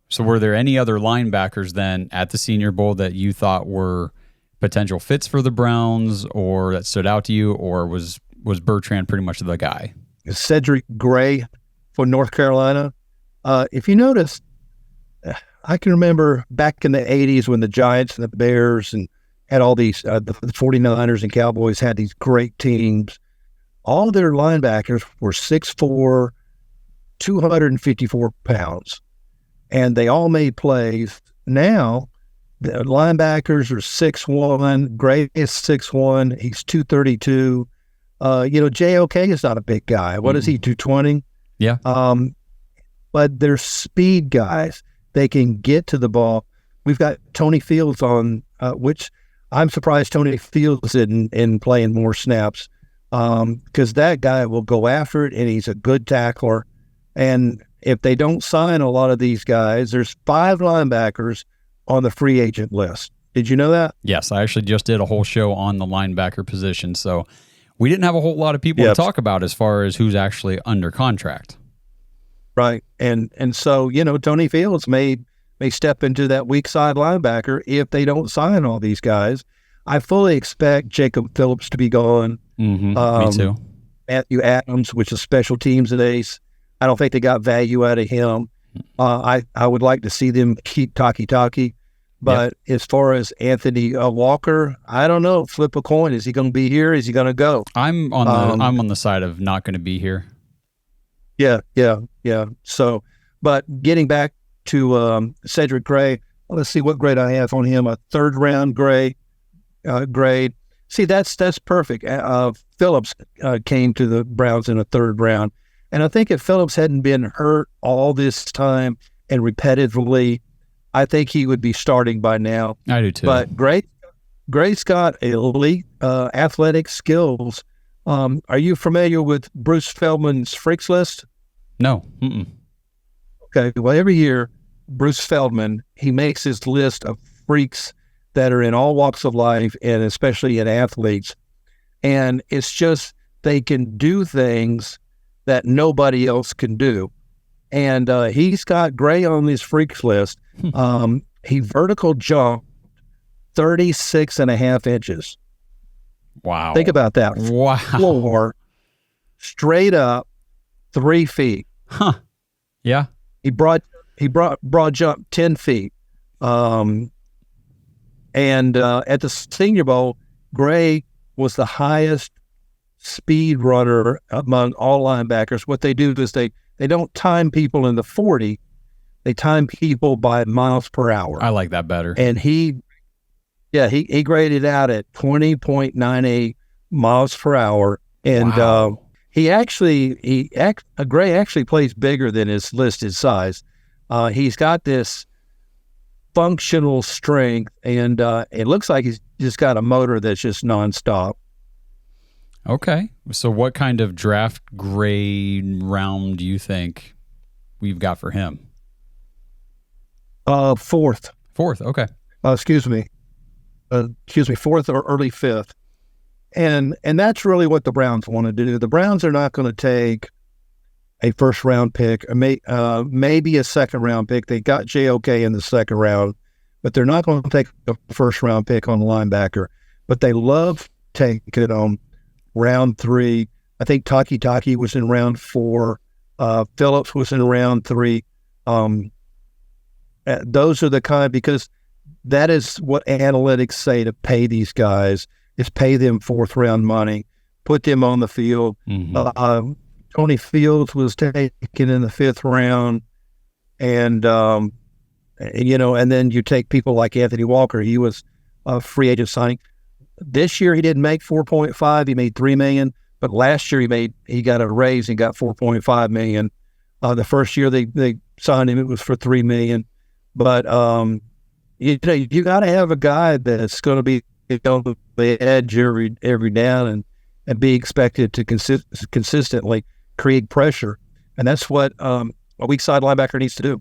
So were there any other linebackers then at the Senior Bowl that you thought were potential fits for the Browns or that stood out to you, or was Bertrand pretty much the guy? Cedric Gray for North Carolina. If you notice, I can remember back in the 80s when the Giants and the Bears and had all these, the 49ers and Cowboys had these great teams. All their linebackers were 6'4", 254 pounds, and they all made plays. Now, the linebackers are 6'1". Gray is 6'1". He's 232. JOK is not a big guy. What is he, 220? Yeah. But they're speed guys. They can get to the ball. We've got Tony Fields on, which I'm surprised Tony Fields in playing more snaps, because that guy will go after it, and he's a good tackler. And if they don't sign a lot of these guys, there's 5 linebackers on the free agent list. Did you know that? Yes, I actually just did a whole show on the linebacker position, so we didn't have a whole lot of people to talk about as far as who's actually under contract. Right. And so, Tony Fields may step into that weak side linebacker if they don't sign all these guys. I fully expect Jacob Phillips to be gone. Me too. Matthew Adams, which is special teams at Ace. I don't think they got value out of him. I would like to see them keep Taki. But as far as Anthony Walker, I don't know. Flip a coin. Is he going to be here? Is he going to go? I'm on the side of not going to be here. Yeah. So, but getting back to Cedric Gray, let's see what grade I have on him. A 3rd round grade. See, that's perfect. Phillips came to the Browns in a 3rd round, and I think if Phillips hadn't been hurt all this time and repetitively, I think he would be starting by now. I do too. But Gray's got elite athletic skills. Are you familiar with Bruce Feldman's Freaks List? No. Mm-mm. Okay. Well, every year, Bruce Feldman, he makes his list of freaks that are in all walks of life, and especially in athletes. And it's just they can do things that nobody else can do. And he's got Gray on his freaks list. He vertical jumped 36.5 inches. Wow. Think about that. Wow. Floor, straight up 3 feet. Huh. Yeah. He broad jumped 10 feet. And at the Senior Bowl, Gray was the highest speed runner among all linebackers. What they do is they don't time people in the 40. They time people by miles per hour. I like that better. And he graded out at 20.98 miles per hour. And wow. Gray actually plays bigger than his listed size. He's got this functional strength, and it looks like he's just got a motor that's just nonstop. Okay. So what kind of draft grade round do you think we've got for him? 4th. 4th, okay. Excuse me, 4th or early 5th. And that's really what the Browns want to do. The Browns are not going to take a 1st round pick, or maybe a 2nd round pick. They got JOK in the 2nd round, but they're not going to take a 1st round pick on a linebacker. But they love taking it on round 3. I think Taki was in round 4. Phillips was in round 3. Those are the kind, because that is what analytics say to pay these guys, is pay them 4th round money, put them on the field. Mm-hmm. Tony Fields was taken in the 5th round, and then you take people like Anthony Walker. He was a free agent signing. This year he didn't make 4.5. He made $3 million, but last year he got a raise and got 4.5 million. The first year they signed him, it was for $3 million. But you got to have a guy that's going to be on the edge every down and be expected to consistently create pressure, and that's what a weak side linebacker needs to do.